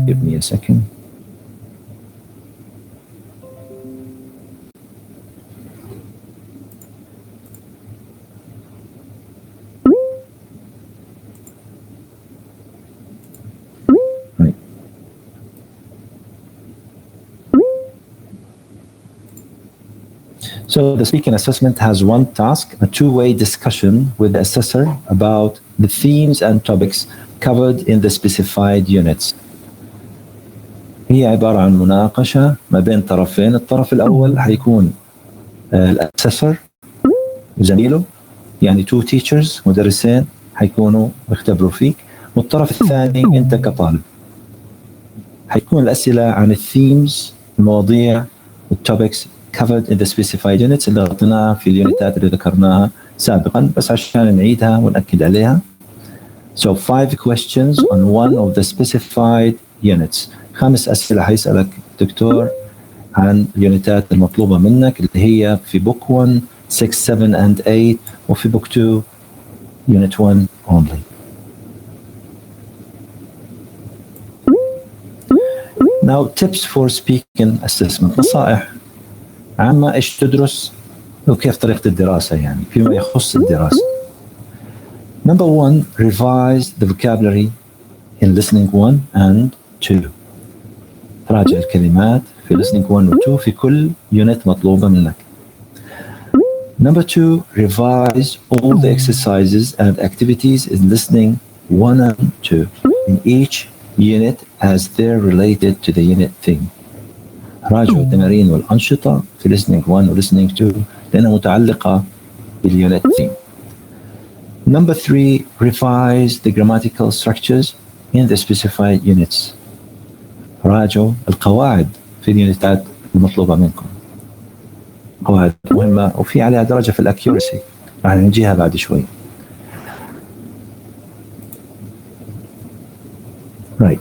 Give me a second. Right. So the speaking assessment has one task, a two-way discussion with the assessor about the themes and topics covered in the specified units. هي عبارة عن مناقشة ما بين طرفين. الطرف الأول حيكون الأسسر وزميله، يعني two teachers مدرسين حيكونوا يختبروا فيك، والطرف الثاني أنت كطالب. حيكون الأسئلة عن الثيمز، المواضيع والtopics covered in the specified units اللي غطيناها في اليونتات اللي ذكرناها سابقا، بس عشان نعيدها ونأكد عليها. So 5 questions on one of the specified units. 5 أسئلة حيسألك دكتور عن اليونتات المطلوبة منك اللي هي في book 1 6 7 and 8 وفي book 2 unit 1 only. Now tips for speaking assessment. نصائح عامة ايش تدرس وكيف طريقة الدراسة يعني فيما يخص الدراسة. Number 1, revise the vocabulary in listening 1 and 2. راجع الكلمات في listening 1 و 2 في كل unit مطلوبة منك. Number 2, revise all the exercises and activities in listening 1 and 2 in each unit as they're related to the unit theme. راجعوا التمارين والأنشطة في listening 1 و listening 2 لأنها متعلقة بالunit theme. Number 3, revise the grammatical structures in the specified units. راجعوا القواعد في اليونتات المطلوبة منكم. قواعد مهمة وفي عليها درجة في الأكيورسي راح نجيها بعد شوي. Right.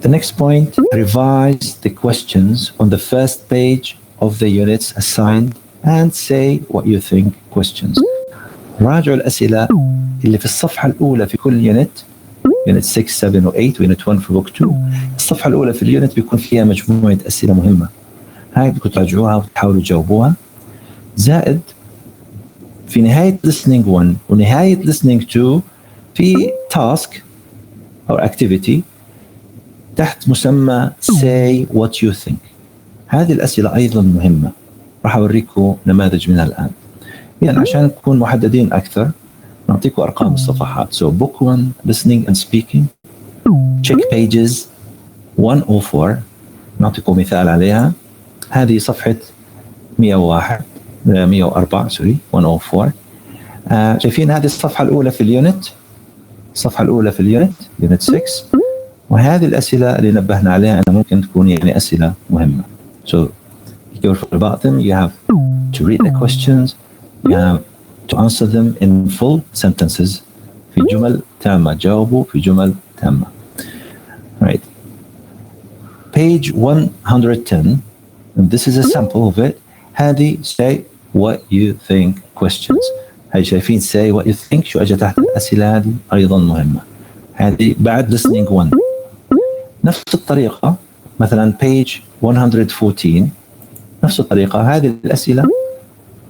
The next point, revise the questions on the first page of the units assigned and say what you think questions. راجعوا الأسئلة اللي في الصفحة الأولى في كل يونت، يونت 6 7 و 8 ويونت 1 في بوك 2. الصفحة الأولى في اليونت بيكون فيها مجموعة أسئلة مهمة، هاي بدكم تراجعوها وتحاولوا تجاوبوها. زائد في نهاية listening 1 ونهاية listening 2 في task أو activity تحت مسمى say what you think. هذه الأسئلة أيضا مهمة، راح أوريكم نماذج منها الآن. يعني عشان نكون محددين أكثر نعطيكم أرقام الصفحات. So book 1 listening and speaking, check pages 104. نعطيكم مثال عليها. هذه صفحة 104 سوري 104. شايفين هذه الصفحة الأولى في اليونت، الصفحة الأولى في اليونت يونت 6. وهذه الأسئلة اللي نبهنا عليها أنها ممكن تكون يعني أسئلة مهمة. So be careful about them. You have to read the questions. You have to answer them in full sentences. في جمل تامة، جاوبوا في جمل تامة. Right. Page 110, and this is a sample of it. هذه say what you think questions. هاي شايفين say what you think شو أجا تحت الأسئلة هذه أيضا مهمة. هذه بعد listening 1. نفس الطريقة مثلا page 114 نفس الطريقة هذه الأسئلة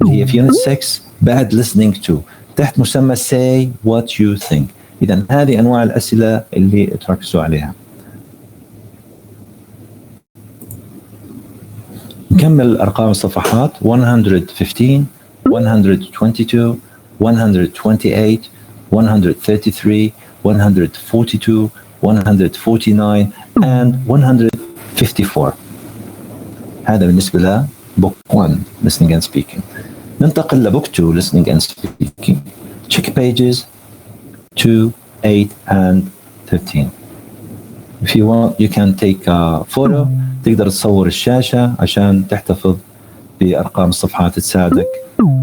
اللي هي في unit 6 بعد listening 2 تحت مسمى say what you think. إذا هذه أنواع الأسئلة اللي تركزوا عليها. نكمل أرقام الصفحات 115 122 128 133 142 149 and 154. هذا بالنسبة ل book 1 listening and speaking. ننتقل ل book 2 listening and speaking. Check pages 2, 8 and 13. If you want you can take a photo. تقدر تصور الشاشة عشان تحتفظ بأرقام الصفحات تساعدك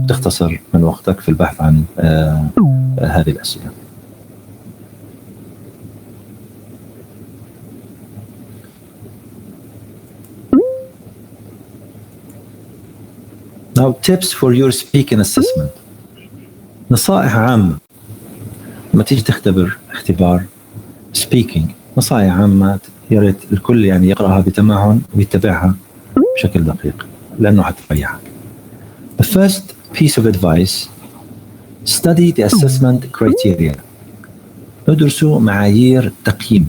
تختصر من وقتك في البحث عن هذه الأسئلة. Now tips for your speaking assessment. نصائح عامة لما تيجي تختبر اختبار speaking. نصائح عامة يا ريت الكل يعني يقرأها بتمعن ويتبعها بشكل دقيق لأنه حتريحك. The first piece of advice: study the assessment criteria. ادرسوا معايير التقييم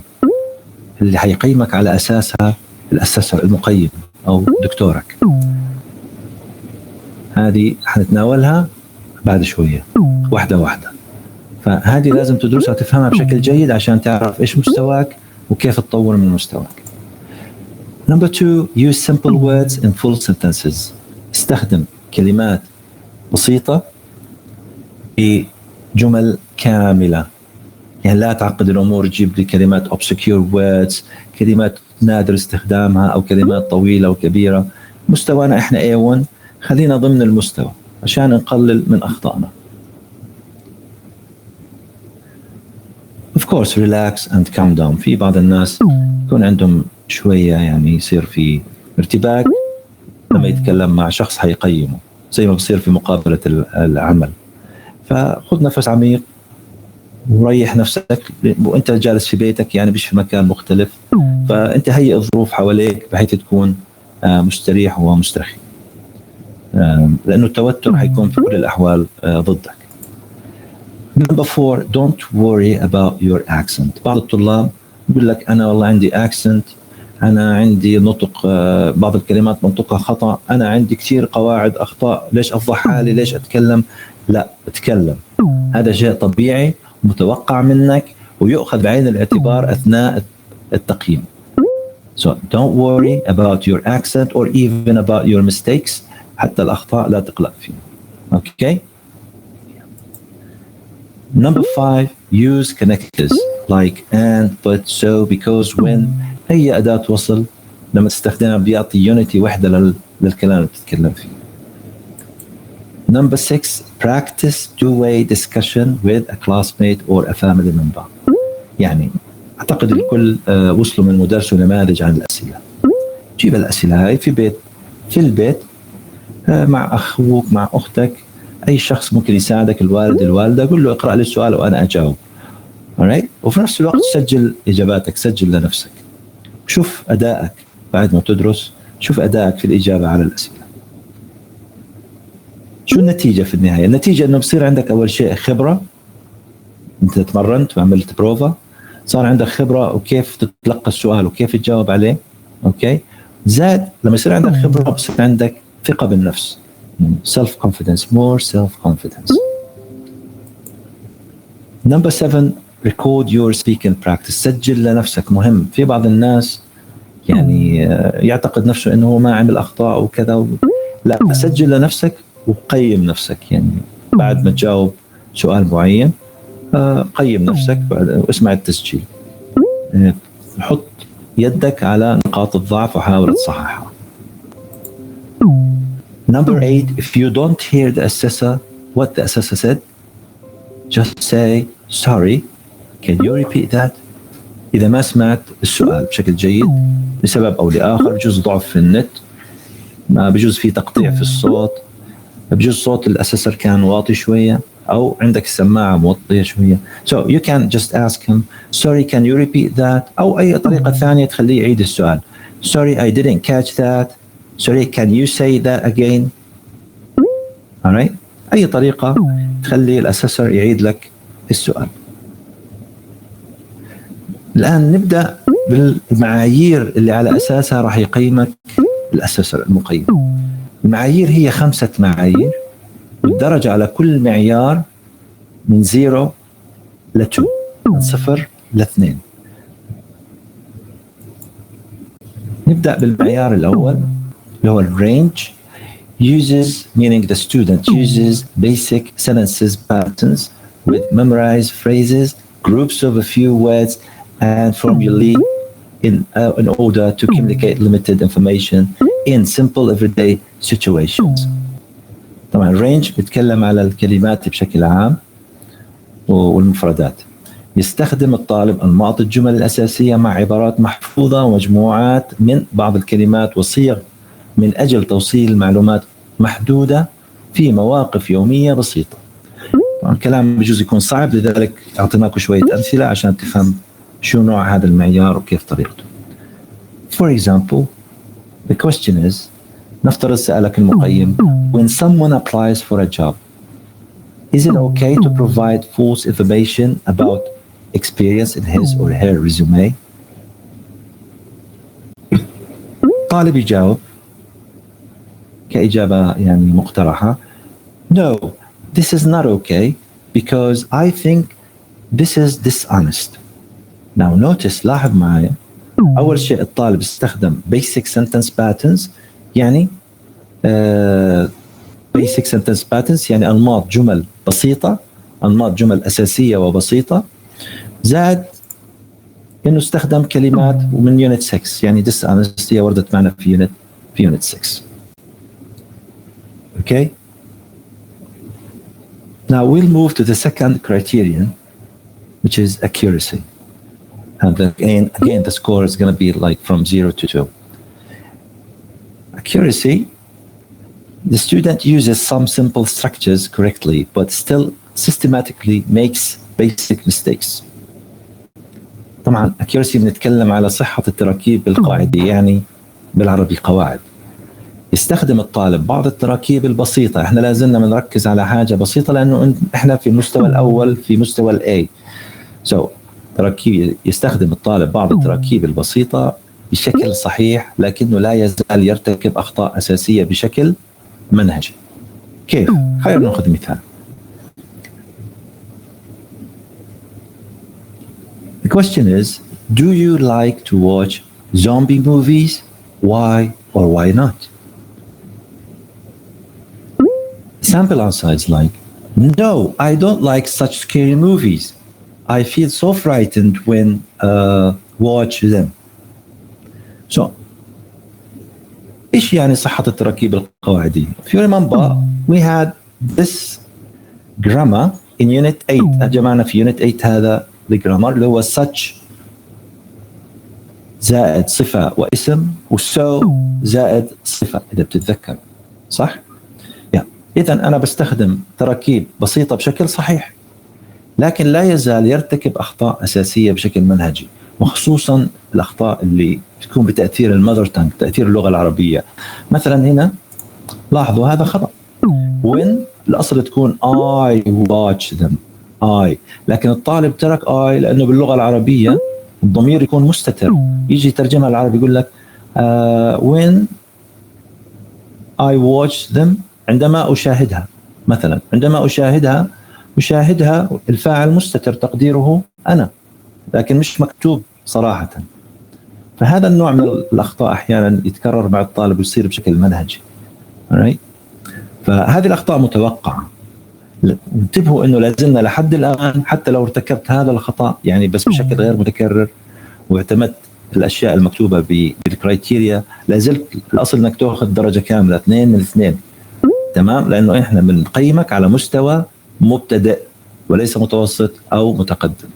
اللي حيقيمك على أساسها الأسسر المقيم أو دكتورك. هذه حنتناولها بعد شوية واحدة واحدة. فهذه لازم تدرسها وتفهمها بشكل جيد عشان تعرف إيش مستواك وكيف تطور من مستواك. Number 2: use simple words in full sentences. استخدم كلمات بسيطة بجمل كاملة. يعني لا تعقد الأمور، تجيب لي كلمات obscure words، كلمات نادر استخدامها أو كلمات طويلة وكبيرة. مستوانا إحنا A1، خلينا ضمن المستوى عشان نقلل من أخطائنا. Of course relax and calm down. في بعض الناس يكون عندهم شوية يعني يصير في ارتباك لما يتكلم مع شخص حيقيمه، زي ما بصير في مقابلة العمل. فخذ نفس عميق وريح نفسك، وانت جالس في بيتك يعني مش في مكان مختلف، فانت هيئ الظروف حواليك بحيث تكون مستريح ومسترخي، لأنه التوتر حيكون في كل الأحوال ضدك. Number 4: don't worry about your accent. بعض الطلاب يقول لك أنا والله عندي accent، أنا عندي نطق بعض الكلمات منطقها خطأ، أنا عندي كثير قواعد أخطاء، ليش أفضح حالي، ليش أتكلم؟ لا، اتكلم، هذا شيء طبيعي متوقع منك ويؤخذ بعين الاعتبار أثناء التقييم. So don't worry about your accent or even about your mistakes. حتى الأخطاء لا تقلق فيها. Okay. Number 5: use connectors like and, but, so, because, when. أي أداة وصل لما تستخدمها بيعطي unity وحدة للكلام اللي بتتكلم فيه. Number 6: practice two-way discussion with a classmate or a family member. يعني أعتقد الكل وصلوا من المدرس ونماذج عن الأسئلة. جيب الأسئلة هاي في البيت مع أخوك، مع أختك، أي شخص ممكن يساعدك، الوالد، الوالدة، قل له اقرأ لي السؤال وأنا أجاوب. alright. وفي نفس الوقت سجل إجاباتك، سجل لنفسك، شوف أدائك بعد ما تدرس، شوف أدائك في الإجابة على الأسئلة. شو النتيجة في النهاية؟ النتيجة أنه بصير عندك أول شيء خبرة، أنت تمرنت وعملت بروفا، صار عندك خبرة وكيف تتلقى السؤال وكيف تجاوب عليه. أوكي. زاد لما يصير عندك خبرة بصير عندك ثقة بالنفس، self confidence, more self confidence. Number 7: record your speaking practice. سجل لنفسك، مهم. في بعض الناس يعني يعتقد نفسه انه هو ما عمل اخطاء وكذا لا، سجل لنفسك وقيم نفسك. يعني بعد ما تجاوب سؤال معين قيم نفسك واسمع التسجيل، حط يدك على نقاط الضعف وحاول تصححها. Number 8: if you don't hear the assessor what the assessor said, just say sorry, can you repeat that. إذا ما سمعت السؤال بشكل جيد لسبب أو لآخر، بجوز ضعف في النت، ما بجوز في تقطيع في الصوت، بجوز صوت الأسسر كان واطي شوية أو عندك السماعة موطية شوية. So you can just ask him sorry can you repeat that، أو أي طريقة ثانية تخليه يعيد السؤال. Sorry I didn't catch that. Sorry can you say that again. alright. أي طريقة تخلي الأسسر يعيد لك السؤال. الآن نبدأ بالمعايير اللي على أساسها راح يقيمك الأسسر المقيم. المعايير هي 5 معايير، والدرجة على كل معيار من 0 ل 2، من 0 ل 2. نبدأ بالمعيار الأول اللي هو الرينج. uses meaning the student uses basic sentences patterns with memorized phrases, groups of a few words and formulae in order to communicate limited information in simple everyday situations. طبعا الرينج بيتكلم على الكلمات بشكل عام والمفردات. يستخدم الطالب أنماط الجمل الأساسية مع عبارات محفوظة ومجموعات من بعض الكلمات والصيغ من أجل توصيل معلومات محدودة في مواقف يومية بسيطة. طبعا الكلام بجوز يكون صعب، لذلك أعطيناكم شوية أمثلة عشان تفهم شو نوع هذا المعيار وكيف طريقته. For example, the question is, نفترض سألك المقيم, when someone applies for a job, is it okay to provide false information about experience in his or her resume? طالب يجاوب كإجابة يعني مقترحة, no, this is not okay because I think this is dishonest. Now notice, لاحظ معي, أول شيء الطالب استخدم basic sentence patterns, يعني basic sentence patterns يعني أنماط جمل بسيطة, أنماط جمل أساسية وبسيطة, زاد إنه استخدم كلمات من unit 6, يعني dishonest هي وردت معنا في unit 6. Okay. Now we'll move to the second criterion, which is accuracy. And then again, the score is going to be like from 0 to 2. Accuracy, the student uses some simple structures correctly, but still systematically makes basic mistakes. طبعا accuracy بنتكلم على صحة التراكيب القاعدية, يعني بالعربي قواعد. يستخدم الطالب بعض التراكيب البسيطة, احنا لازلنا بنركز على حاجة بسيطة لأنه احنا في المستوى الأول في مستوى ال A. So تراكيب, يستخدم الطالب بعض التراكيب البسيطة بشكل صحيح, لكنه لا يزال يرتكب أخطاء أساسية بشكل منهجي. كيف؟ خلينا نأخذ مثال. The question is, do you like to watch zombie movies? Why or why not? Sample answer is like, no, I don't like such scary movies. I feel so frightened when watch them. So, إيش يعني صحة التراكيب القواعدية? If you remember, we had this grammar in unit 8. جمعنا في unit 8 هذا الجرامر اللي هو such زائد صفة واسم, وso زائد صفة إذا بتتذكر, صح؟ إذا أنا بستخدم تراكيب بسيطة بشكل صحيح, لكن لا يزال يرتكب أخطاء أساسية بشكل منهجي, وخصوصا الأخطاء اللي تكون بتأثير المذر تانج, تأثير اللغة العربية. مثلا هنا لاحظوا هذا خطأ, when الأصل تكون I watch them, I, لكن الطالب ترك I لأنه باللغة العربية الضمير يكون مستتر, يجي ترجمها العربي يقول لك when I watch them, عندما أشاهدها. مثلا عندما أشاهدها الفاعل مستتر تقديره أنا, لكن مش مكتوب صراحة. فهذا النوع من الأخطاء أحيانا يتكرر مع الطالب ويصير بشكل منهجي. Alright? فهذه الأخطاء متوقعة. انتبهوا أنه لازلنا لحد الآن حتى لو ارتكبت هذا الخطأ يعني بس بشكل غير متكرر واعتمدت الأشياء المكتوبة بالكرايتيريا, لازلت الأصل أنك تأخذ درجة كاملة 2 من 2. تمام, لأنه إحنا بنقيمك على مستوى مبتدئ وليس متوسط أو متقدم.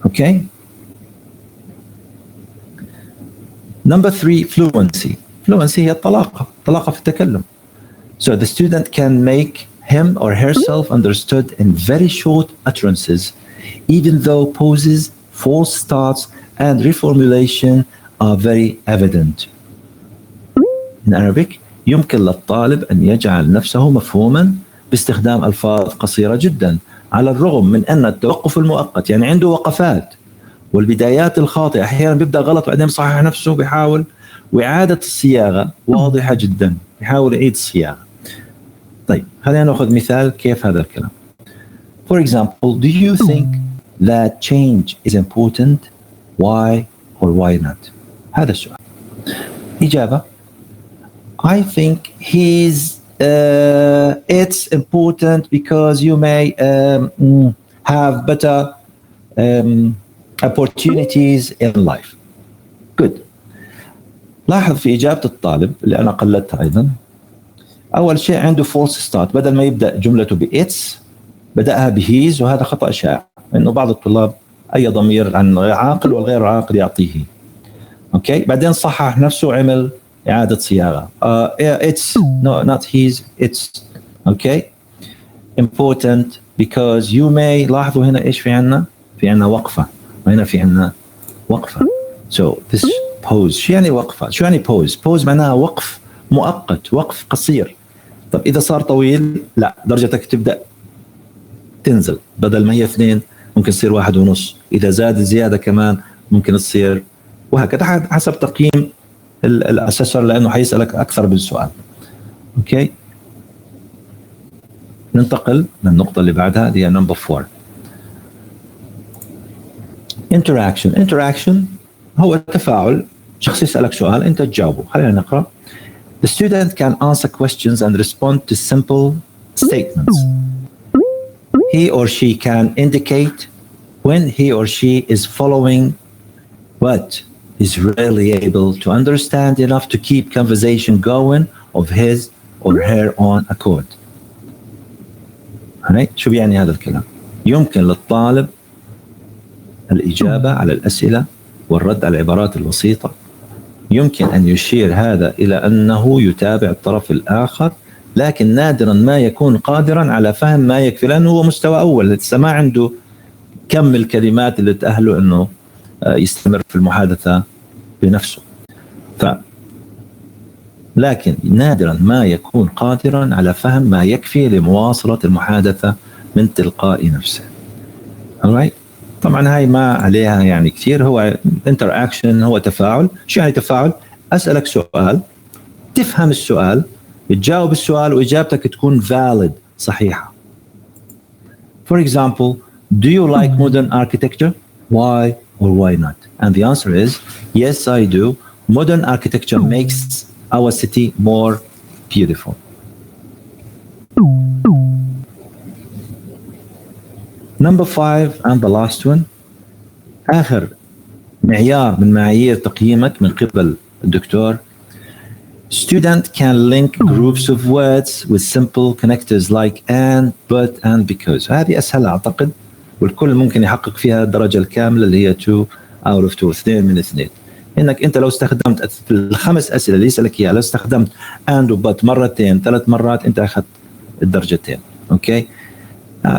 Okay. Number 3, fluency. Fluency هي الطلاقة في التكلم. So the student can make him or herself understood in very short utterances, even though pauses, false starts, and reformulation are very evident. In Arabic, يمكن للطالب أن يجعل نفسه مفهوما باستخدام ألفاظ قصيرة جدا, على الرغم من أن التوقف المؤقت يعني عنده وقفات والبدايات الخاطئة, أحيانا بيبدأ غلط وبعدين بصحح نفسه, بيحاول, وإعادة الصياغة واضحة جدا, بيحاول يعيد الصياغة. طيب خلينا نأخذ مثال كيف هذا الكلام. For example, do you think that change is important? Why or why not? هذا السؤال. إجابة, I think it's important because you may have better opportunities in life. Good. لاحظ في إجابة الطالب اللي أنا قلدتها أيضا, أول شيء عنده false start, بدل ما يبدأ جملته بإتس بدأها بهيز, وهذا خطأ شائع, إنه بعض الطلاب أي ضمير عن عاقل والغير عاقل يعطيه. أوكي, بعدين صحح نفسه وعمل إعادة صياغة. It's no, not his, it's. Okay. Important because you may. لاحظوا هنا إيش في عنا؟ في عنا وقفة, وهنا في عنا وقفة. So pause. شو يعني وقفة؟ شو يعني pause؟ pause معناها وقف مؤقت، وقف قصير. طب إذا صار طويل لا، درجتك تبدأ تنزل، بدل ما هي 2 ممكن تصير 1.5. إذا زاد زيادة كمان ممكن تصير، وهكذا حسب تقييم الأسسور، لأنه حيسألك أكثر من سؤال. أوكي، ننتقل للنقطة اللي بعدها، هي نمبر 4. interaction هو تفاعل، شخص يسألك سؤال أنت تجاوبه. خلينا نقرأ. The student can answer questions and respond to simple statements. He or she can indicate when he or she is following but is rarely able to understand enough to keep conversation going of his or her own accord. شو يعني هذا الكلام؟ يمكن للطالب الإجابة على الأسئلة والرد على العبارات البسيطة. يمكن أن يشير هذا إلى أنه يتابع الطرف الآخر، لكن نادرا ما يكون قادرا على فهم ما يكفي، لأنه هو مستوى أول، لسه ما عنده كم الكلمات اللي تأهله أنه يستمر في المحادثة بنفسه. لكن نادرا ما يكون قادرا على فهم ما يكفي لمواصلة المحادثة من تلقاء نفسه. alright. طبعا هاي ما عليها يعني كثير. هو interaction هو تفاعل. شو يعني تفاعل؟ أسألك سؤال، تفهم السؤال، تجاوب السؤال، وإجابتك تكون valid، صحيحة. For example, do you like modern architecture? Why or why not? And the answer is yes, I do. Modern architecture makes our city more beautiful. Number 5 and the last one. آخر معيار من معايير تقييمك من قبل الدكتور. Student can link groups of words with simple connectors like and, but, and, because. هذه أسهل أعتقد، والكل ممكن يحقق فيها الدرجة الكاملة اللي هي 2 out of 2، 2 من 2. إنك أنت لو استخدمت في ال5 أسئلة اللي يسألك إياها، لو استخدمت and و but مرتين 3 مرات أنت أخذت الدرجتين. أوكي.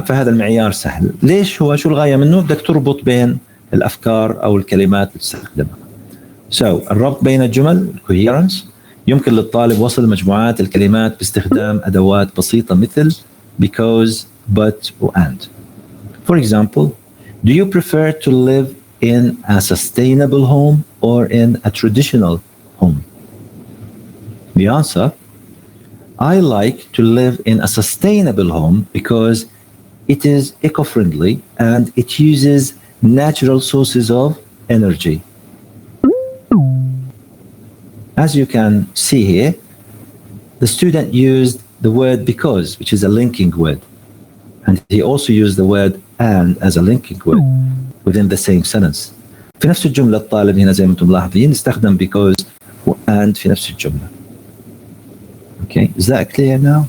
فهذا المعيار سهل. ليش؟ هو شو الغاية منه؟ بدك تربط بين الأفكار أو الكلمات اللي تستخدمها. الربط بين الجمل coherence. يمكن للطالب وصل مجموعات الكلمات باستخدام أدوات بسيطة مثل because, but و and. For example, do you prefer to live in a sustainable home or in a traditional home? The answer, I like to live in a sustainable home because it is eco-friendly and it uses natural sources of energy. As you can see here, the student used the word because, which is a linking word. And he also used the word and as a linking word within the same sentence. في نفس الجملة الطالب هنا زي ما انتم ملاحظين استخدم because and في نفس الجملة. Okay, is that clear now?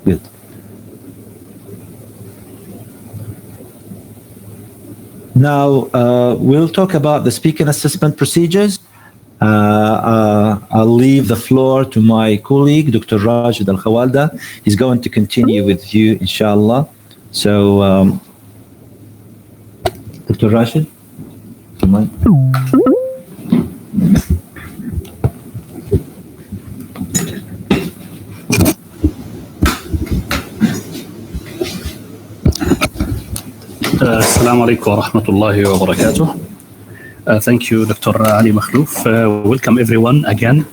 Good. Now we'll talk about the speaking assessment procedures. I'll leave the floor to my colleague, Dr. Rashid Al-Khawalda. He's going to continue with you, inshallah. So, Dr. Rashid, come on. السلام عليكم ورحمة الله وبركاته. Thank you, Dr. Ali Makhlouf. Welcome everyone again.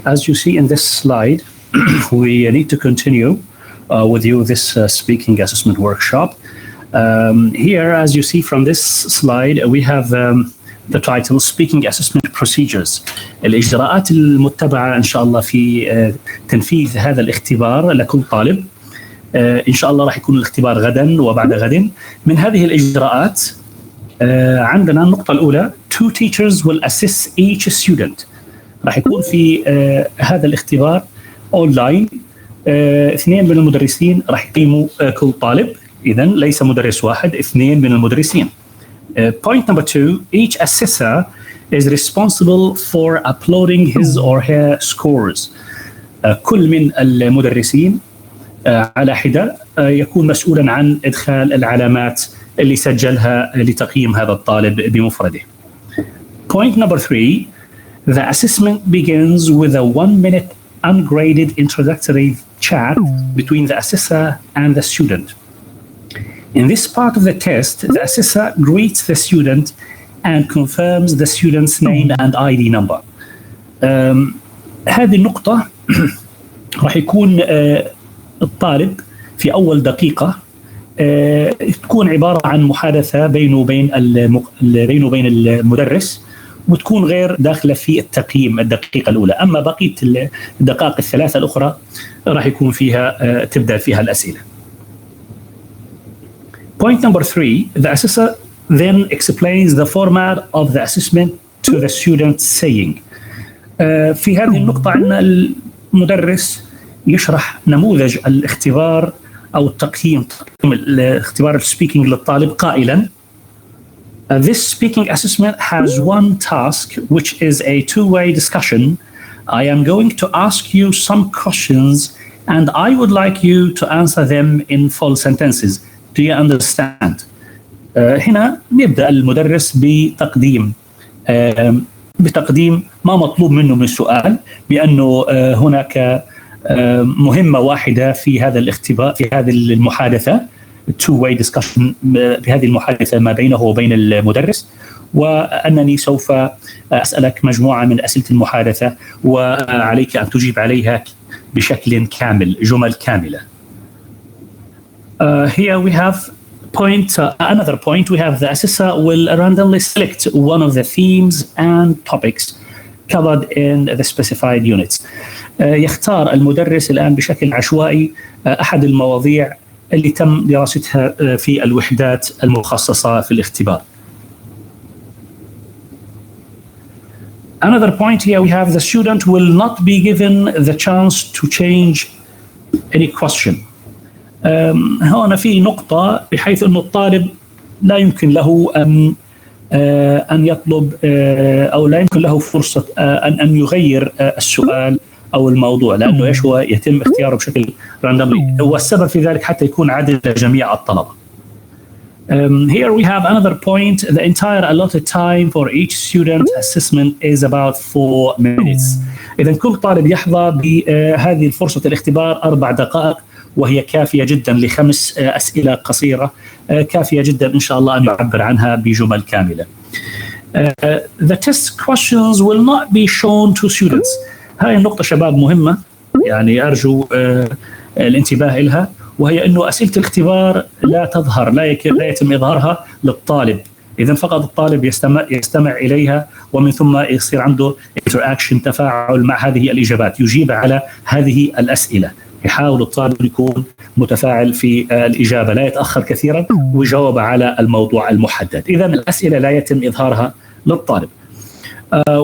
As you see in this slide, we need to continue with you this speaking assessment workshop. Here, as you see from this slide, we have the title Speaking Assessment Procedures. الإجراءات المتبعة إن شاء الله في تنفيذ هذا الاختبار لكل طالب. إن شاء الله راح يكون الاختبار غدا وبعد غد. من هذه الإجراءات عندنا النقطة الأولى two teachers will assess each student. راح يكون في هذا الاختبار أونلاين. 2 من المدرسين راح يقيموا كل طالب، إذن ليس مدرس واحد، 2 من المدرسين. Point number 2, each assessor is responsible for uploading his or her scores. كل من المدرسين على حدة يكون مسؤولا عن إدخال العلامات اللي سجلها لتقييم هذا الطالب بمفرده. Point number 3, the assessment begins with a 1-minute ungraded introductory chat between the assessor and the student. In this part of the test, the assessor greets the student and confirms the student's name and ID number. هذه النقطة راح يكون الطالب في أول دقيقة تكون عبارة عن محادثة بينه وبين المدرس، وتكون غير داخلة في التقييم الدقيقة الأولى. أما بقية الدقائق الثلاثة الأخرى راح يكون فيها تبدأ فيها الأسئلة. Point number 3, the assessor then explains the format of the assessment to the student saying. في هذه النقطة عندنا المدرس يشرح نموذج الاختبار أو التقييم الاختبار السبيكينج للطالب قائلا This speaking assessment has one task which is a two-way discussion. I am going to ask you some questions and I would like you to answer them in full sentences. Do you understand? هنا يبدأ المدرس بتقديم ما مطلوب منه من السؤال، بأنه هناك مهمة واحدة في هذا الاختبار، في هذه المحادثة two-way discussion، بهذه المحادثة ما بينه وبين المدرس، وأنني سوف أسألك مجموعة من أسئلة المحادثة وعليك أن تجيب عليها بشكل كامل، جمل كاملة. Here we have another point. We have the assessor will randomly select one of the themes and topics covered in the specified units. يختار المدرس الآن بشكل عشوائي أحد المواضيع اللي تم دراستها في الوحدات المخصصة في الاختبار. Another point here we have the student will not be given the chance to change any question. هنا في نقطة بحيث أن الطالب لا يمكن له أن يطلب أو لا يمكن له فرصة أن يغير السؤال أو الموضوع، لأنه إيش هو يتم اختياره بشكل راندوملي، والسبب في ذلك حتى يكون عادل لجميع الطلبة. Here we have another point. The entire allotted time for each student assessment is about 4 minutes. إذا كل طالب يحظى بهذه فرصة الاختبار 4 دقائق، وهي كافية جدا ل5 أسئلة قصيرة، كافية جدا إن شاء الله أن يعبر عنها بجمل كاملة. The test questions will not be shown to students. هاي النقطة شباب مهمة، يعني أرجو الانتباه لها، وهي أنه أسئلة الاختبار لا تظهر، لا يتم إظهارها للطالب. إذن فقط الطالب يستمع إليها، ومن ثم يصير عنده interaction، تفاعل مع هذه الإجابات، يجيب على هذه الأسئلة. يحاول الطالب يكون متفاعل في الإجابة، لا يتأخر كثيرا ويجاوب على الموضوع المحدد. إذن الأسئلة لا يتم إظهارها للطالب.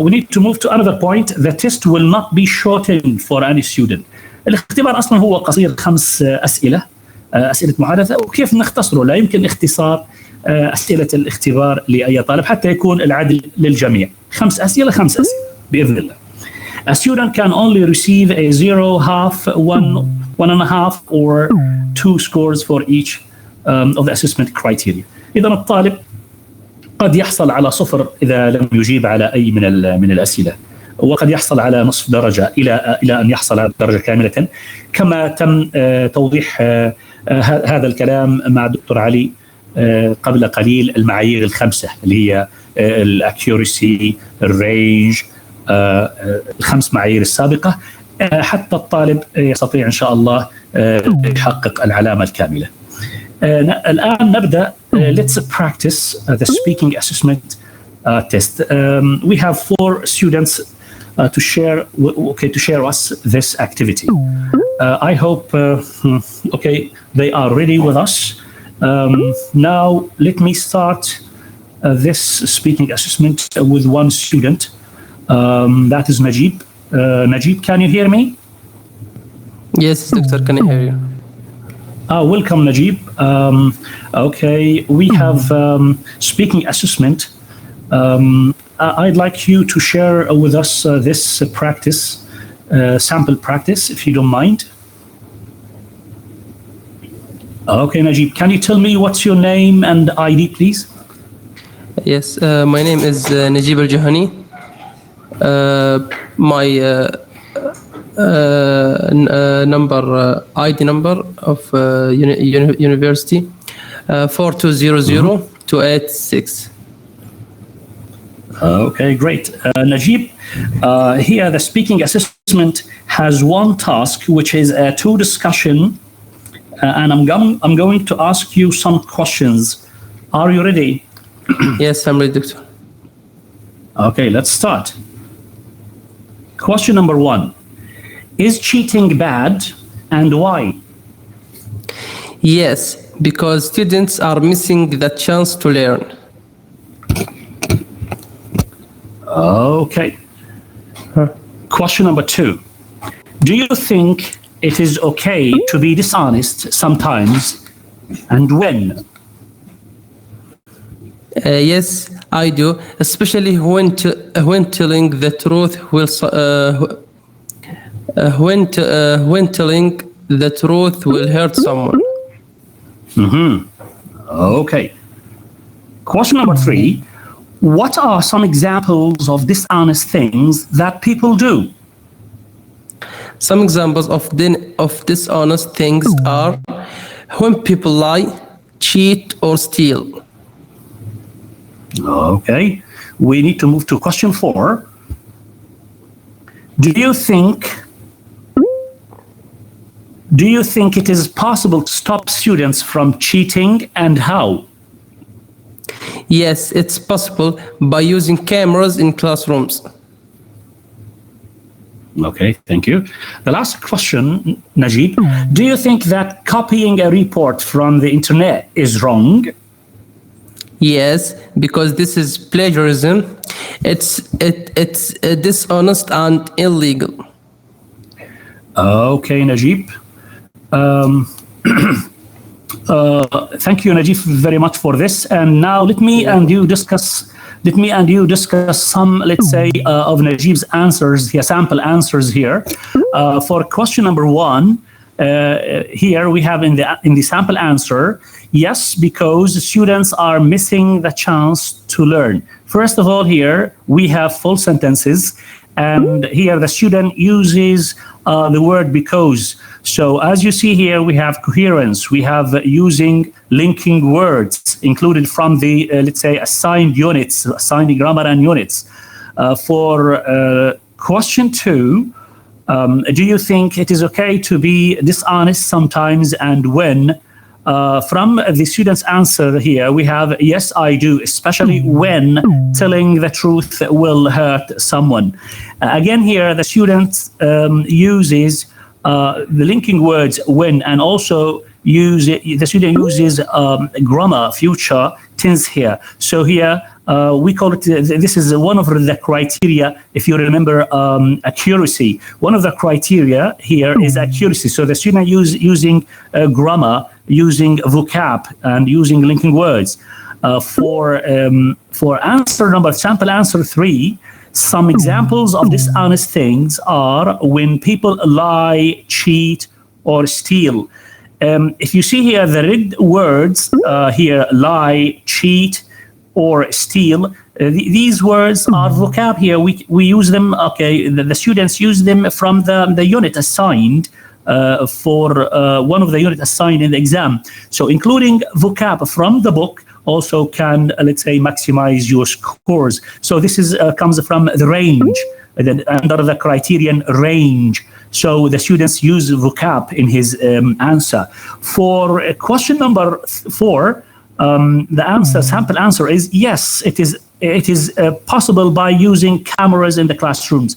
We need to move to another point. The test will not be shortened for any student. الاختبار أصلا هو قصير 5 أسئلة، أسئلة محادثة، وكيف نختصره؟ لا يمكن اختصار أسئلة الاختبار لأي طالب حتى يكون العدل للجميع. 5 أسئلة 5 أسئلة بإذن الله. A student can only receive a 0, half, 1, 1.5 or 2 scores for each of the assessment criteria. إذا الطالب قد يحصل على 0 إذا لم يجيب على أي من الأسئلة، وقد يحصل على نصف درجة إلى أن يحصل على درجة كاملة، كما تم توضيح هذا الكلام مع دكتور علي قبل قليل. المعايير ال5 اللي هي الأكيورسي، الرينج، ال5 معايير السابقة، حتى الطالب يستطيع إن شاء الله يحقق العلامة الكاملة. الآن نبدأ. Let's practice the speaking assessment test. We have 4 students to share us this activity. I hope they are ready with us. Now let me start this speaking assessment with one student. That is Najib. Najib, can you hear me? Yes, Doctor, can I hear you? Welcome, Najib. We have speaking assessment. I'd like you to share with us this practice, sample practice, if you don't mind. Okay, Najib, can you tell me what's your name and ID, please? Yes, my name is Najib Al Johani. My ID number of university 4200286. Okay, great. Najib, here the speaking assessment has one task, which is a two discussion, and I'm going to ask you some questions. Are you ready? Yes, I'm ready, doctor. Okay, let's start. Question number 1. Is cheating bad, and why? Yes, because students are missing the chance to learn. Okay. Question number 2. Do you think it is okay to be dishonest sometimes, and when? Yes, I do, especially when telling the truth will when telling the truth will hurt someone. Okay. Question number 3. What are some examples of dishonest things that people do? Some examples of dishonest things are when people lie, cheat, or steal. Okay. We need to move to question 4. Do you think it is possible to stop students from cheating, and how? Yes, it's possible by using cameras in classrooms. Okay, thank you. The last question, Najib. Do you think that copying a report from the internet is wrong? Yes, because this is plagiarism. It's dishonest and illegal. Okay, Najib. Thank you, Najib, very much for this. And now let me and you discuss some, let's say, of Najib's answers, sample answers here. For question number 1, here we have in the sample answer, yes, because students are missing the chance to learn. First of all, here we have full sentences, and here the student uses the word because. So as you see here, we have coherence, we have using linking words included from the, let's say, assigned units, assigned grammar and units. For question 2, do you think it is okay to be dishonest sometimes, and when? From the student's answer here, we have, yes, I do, especially when telling the truth will hurt someone. Again, here, the student uses the linking words when, and also the student uses grammar, future tense here. So here, we call it, this is one of the criteria, if you remember, accuracy. One of the criteria here is accuracy. So the student using grammar, using vocab, and using linking words. For sample answer 3, some examples of dishonest things are when people lie, cheat, or steal. If you see here the red words here, lie, cheat, or steal, these words are vocab here. We use them, okay, the students use them from the unit assigned for one of the unit assigned in the exam. So including vocab from the book also can, let's say, maximize your scores. So this is comes from the range, under the criterion range. So the students use vocab in his answer. For question number 4, the answer, sample answer is yes, it is possible by using cameras in the classrooms.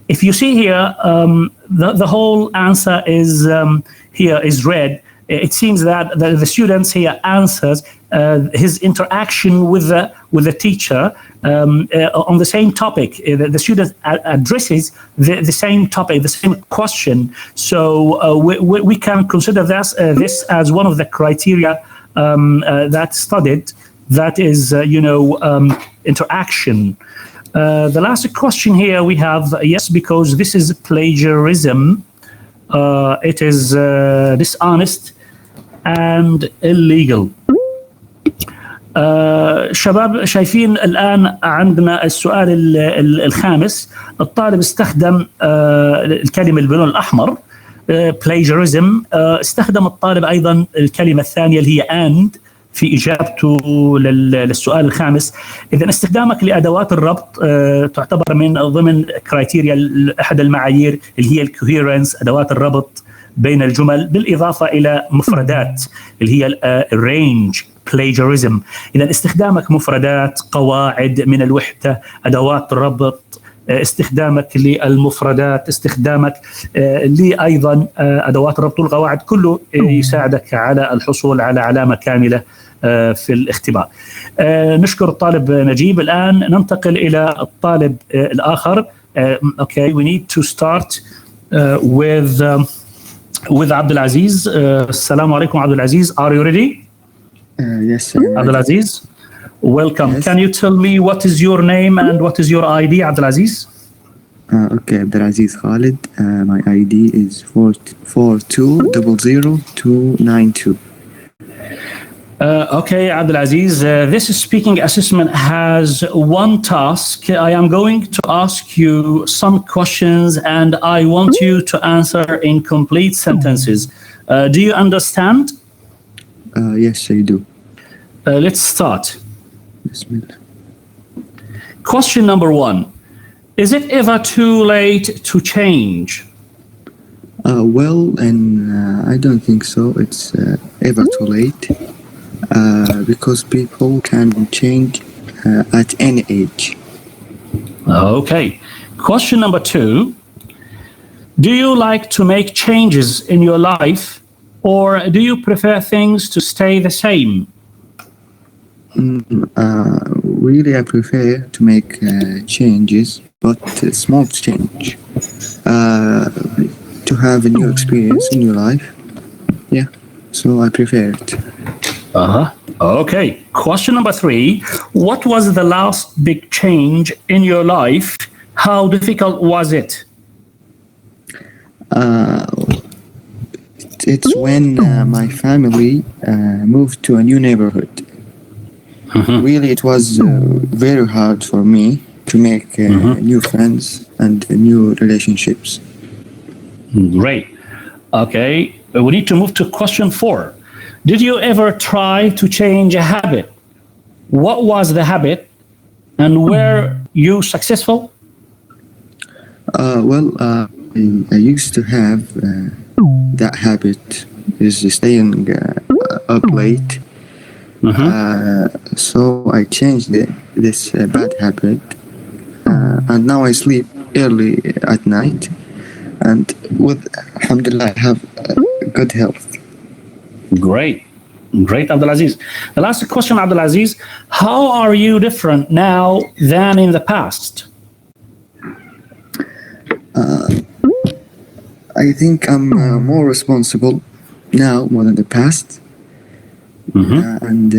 If you see here, the whole answer is here is red. It seems that the students here answers his interaction with the teacher on the same topic. The student addresses the same topic, the same question. So we can consider this as one of the criteria that studied. That is, interaction. The last question here we have, yes, because this is plagiarism. It is dishonest and illegal. شباب شايفين الآن عندنا السؤال الخامس. الطالب استخدم الكلمة باللون الأحمر plagiarism. استخدم الطالب أيضا الكلمة الثانية اللي هي and في إجابته للسؤال الخامس. إذا استخدامك لأدوات الربط تعتبر من ضمن كرايتيريا أحد المعايير اللي هي الكوهيرنس، أدوات الربط بين الجمل، بالإضافة إلى مفردات اللي هي الرينج plagiarism. إذا استخدامك مفردات، قواعد من الوحدة، أدوات الربط، استخدامك للمفردات، استخدامك لأيضا أدوات الربط والقواعد، كله يساعدك على الحصول على علامة كاملة في الاختبار. نشكر الطالب نجيب. الآن ننتقل إلى الطالب الآخر. Okay, we need to start with Abdulaziz. السلام عليكم Abdulaziz. Are you ready? Yes, sir. Abdulaziz, welcome. Yes. Can you tell me what is your name and what is your ID, Abdulaziz? Okay, Abdulaziz Khalid. My ID is 4200292. Okay, Abdulaziz, this speaking assessment has one task. I am going to ask you some questions and I want you to answer in complete sentences. Do you understand? Yes, I do. Let's start. Bismillah. Question number 1. Is it ever too late to change? Well, and I don't think so. It's ever too late because people can change at any age. Okay. Question number 2. Do you like to make changes in your life or do you prefer things to stay the same? Really, I prefer to make changes, but small change. To have a new experience in your life. Yeah, so I prefer it. Okay. Question number 3. What was the last big change in your life? How difficult was it? It's when my family moved to a new neighborhood. Really, it was very hard for me to make new friends and new relationships. Great. Okay. We need to move to question 4. Did you ever try to change a habit? What was the habit and were you successful? Well, I used to have that habit is staying up late. So I changed this bad habit and now I sleep early at night and with alhamdulillah I have good health. Great, Abdulaziz. The last question, Abdulaziz, how are you different now than in the past? I think I'm more responsible now more than the past. And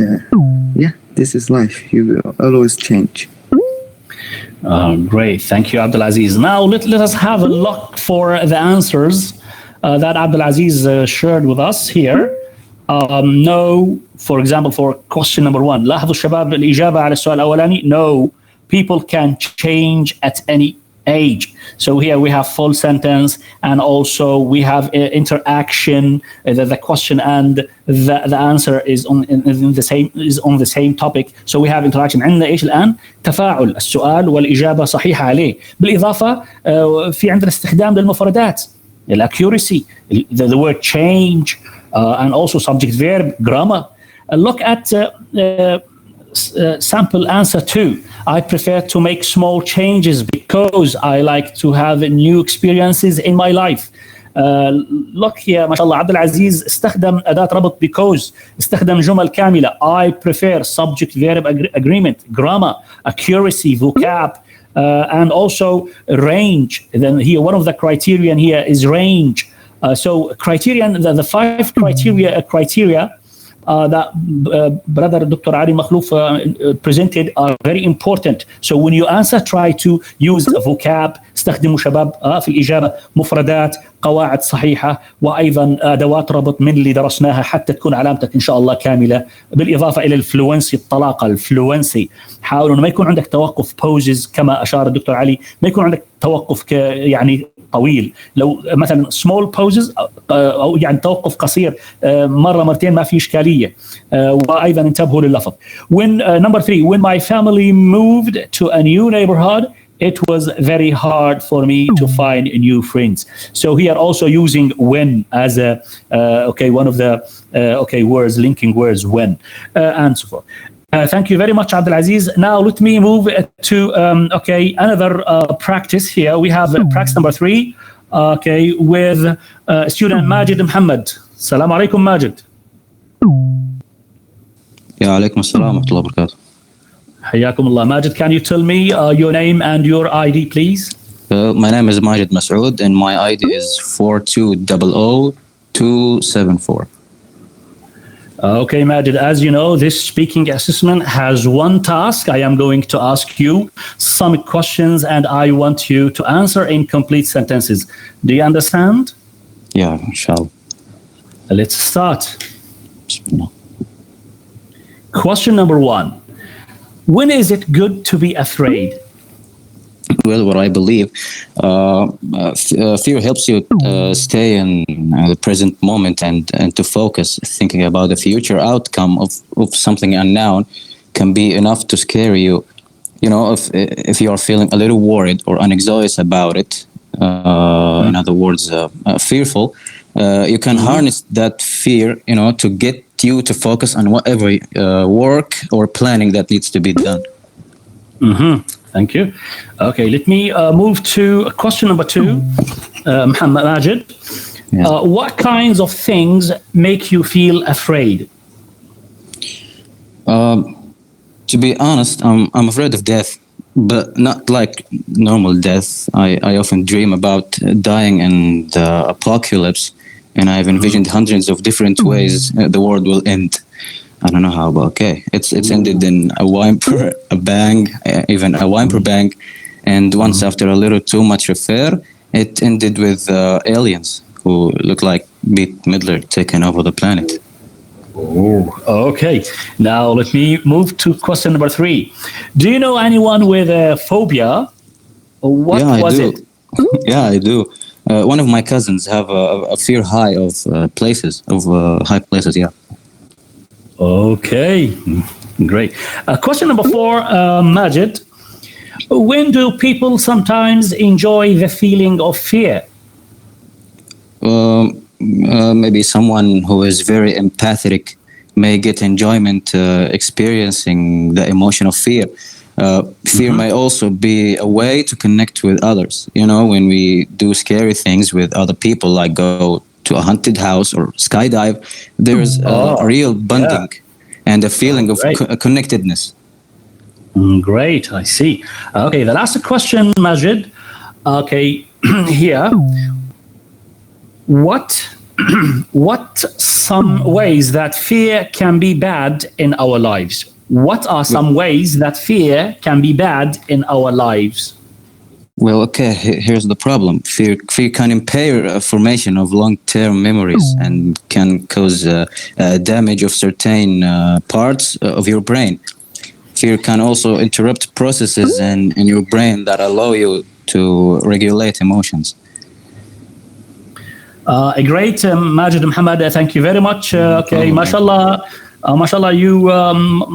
yeah, this is life. You always change. Great. Thank you, Abdulaziz. Now let us have a look for the answers that Abdulaziz shared with us here. No, for example, for question number 1. لاحظوا الشباب الإجابة على السؤال الأولاني. No, people can change at any age. So here we have full sentence and also we have interaction. The question and the answer is on the same topic. So we have interaction. عندنا إيش الآن؟ تفاعل السؤال والإجابة صحيحة عليه. بالإضافة في عندنا استخدام للمفردات. Accuracy, the word change, and also subject verb, grammar. Look at sample answer 2. I prefer to make small changes because I like to have new experiences in my life. Look here, ما شاء الله عبد العزيز استخدم أداة ربط because, استخدم جمل كاملة. I prefer, subject verb agreement, grammar, accuracy, vocab, and also range. Then here one of the criterion here is range. So criterion, the 5 criteria that Brother Dr. Ali Makhlouf presented are very important. So when you answer, try to use vocab. استخدموا شباب في الإجابة مفردات قواعد صحيحة وأيضا أدوات ربط من اللي درسناها حتى تكون علامتك إن شاء الله كاملة، بالإضافة إلى الفلوينسي، الطلاقة، الفلوينسي. حاولوا إنه ما يكون عندك توقف بوزز كما أشار الدكتور علي، ما يكون عندك توقف يعني طويل. لو مثلا small pauses أو يعني توقف قصير مرة مرتين ما في إشكالية. وأيضا انتبهوا لللفظ. When number 3, when my family moved to a new neighborhood, it was very hard for me to find new friends. So here also using when as a one of the words, linking words, when and so forth. Thank you very much, Abdulaziz. Now let me move to another practice here. We have practice number 3 with student Majid Muhammad. Assalamu alaikum, Majid. Ya alaikum assalam wa rahmatullahi wa barakatuh. حياكم الله. Majid, can you tell me your name and your ID, please? My name is Majid Masood and my ID is 4200274. Okay, Majid, as you know, this speaking assessment has one task. I am going to ask you some questions and I want you to answer in complete sentences. Do you understand? Yeah, inshallah. Let's start. Bismillah. Question number 1. When is it good to be afraid? Well, what I believe, fear helps you stay in the present moment and to focus. Thinking about the future outcome of something unknown can be enough to scare you. You know, if you are feeling a little worried or anxious about it, in other words, fearful, you can harness that fear, you know, to get you to focus on whatever work or planning that needs to be done. Thank you. Okay, let me move to question number 2. Muhammad Majid, what kinds of things make you feel afraid? To be honest, I'm afraid of death, but not like normal death. I often dream about dying in the apocalypse, and I've envisioned hundreds of different ways the world will end. I don't know how, but okay. It's ended in a Wimper, a bang, even a Wimper bang, and once after a little too much affair, it ended with aliens who look like Bette Midler taking over the planet. Oh, okay. Now let me move to question number 3. Do you know anyone with a phobia? What was it? Yeah, I do. One of my cousins have a fear high of places, high places. Yeah. Okay, great. Question number 4, Majid. When do people sometimes enjoy the feeling of fear? Maybe someone who is very empathetic may get enjoyment experiencing the emotion of fear. Fear may also be a way to connect with others. You know, when we do scary things with other people, like go to a haunted house or skydive, there's a real bonding and a feeling of connectedness. Great, I see. Okay, the last question, Majid. Okay, here. What some ways that fear can be bad in our lives? What are some ways that fear can be bad in our lives? Well, okay, here's the problem. Fear can impair formation of long-term memories and can cause damage of certain parts of your brain. Fear can also interrupt processes in your brain that allow you to regulate emotions. Great, Majid Muhammad. Thank you very much. Okay, mashallah. Mashallah, you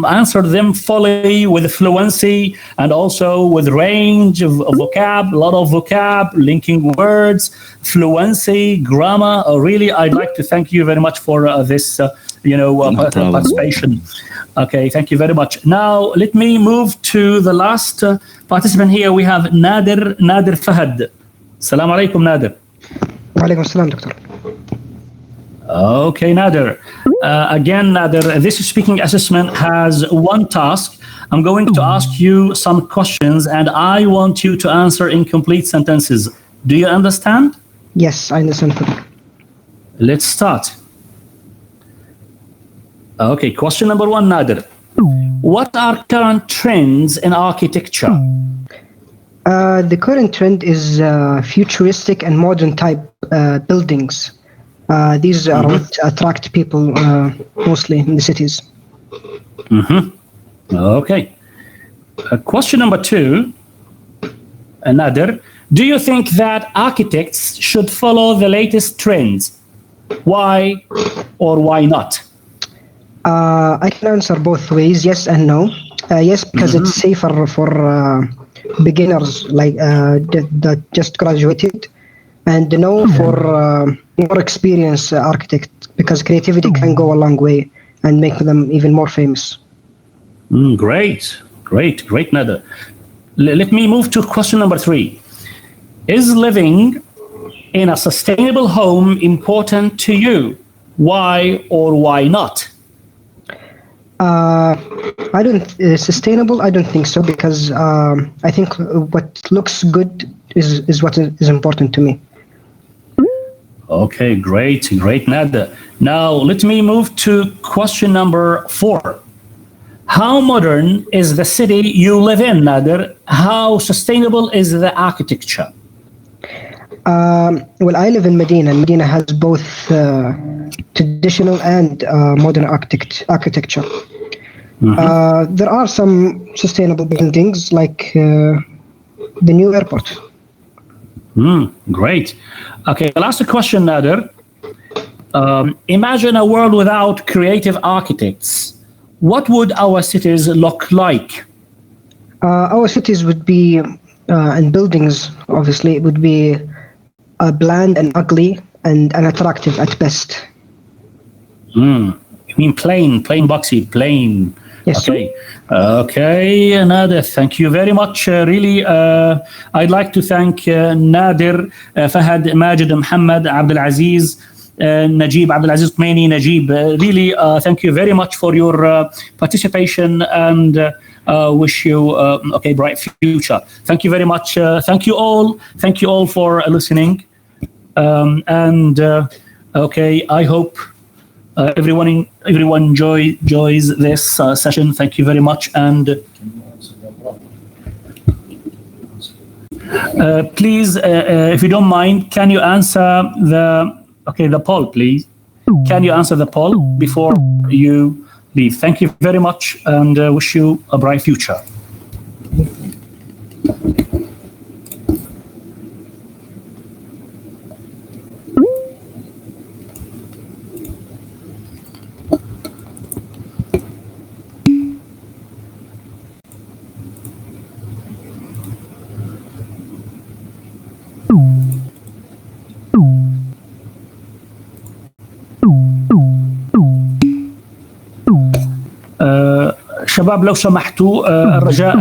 answered them fully with fluency and also with range of vocab, a lot of vocab, linking words, fluency, grammar. Really, I'd like to thank you very much for this, participation. Okay, thank you very much. Now, let me move to the last participant here. We have Nader Fahad. Assalamu alaikum, Nader. Wa alaikum assalam, Doctor. Okay, Nader. Again, Nader, this speaking assessment has one task. I'm going to ask you some questions and I want you to answer in complete sentences. Do you understand? Yes, I understand. Let's start. Okay, question number one, Nader. What are current trends in architecture? The current trend is futuristic and modern type buildings. These are what attract people mostly in the cities. Okay. Question number two, Nader. Do you think that architects should follow the latest trends? Why or why not? I can answer both ways, yes and no. Yes, because it's safer for beginners like that just graduated, and no for more experienced architects, because creativity can go a long way and make them even more famous. Great, Nader. Let me move to question number three. Is living in a sustainable home important to you? Why or why not? I don't sustainable. I don't think so, because I think what looks good is what is important to me. Okay, great, Nader. Now let me move to question number four. How modern is the city you live in, Nader? How sustainable is the architecture? Well, I live in Medina. Medina has both traditional and modern architecture. There are some sustainable buildings like the new airport. Great. Okay, last question, Nader. Imagine a world without creative architects. What would our cities look like? Our cities would be, and buildings, obviously, it would be bland and ugly and unattractive at best. You mean plain, boxy, plain. Yes. Okay, Nader, thank you very much. Really, I'd like to thank Nader, Fahad, Majid, Muhammad, Abdul Aziz, Najib, Abdul Aziz Tmaini, Najib. Really, thank you very much for your participation, and wish you a bright future. Thank you very much. Thank you all for listening. I hope everyone enjoys this session. Thank you very much, and please, if you don't mind, can you answer the poll, please? Can you answer the poll before you leave? Thank you very much, and wish you a bright future. شباب لو سمحتوا الرجاء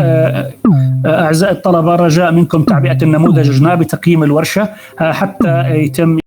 أعزائي الطلبة، الرجاء منكم تعبئة النموذج الجنابي تقييم الورشة حتى يتم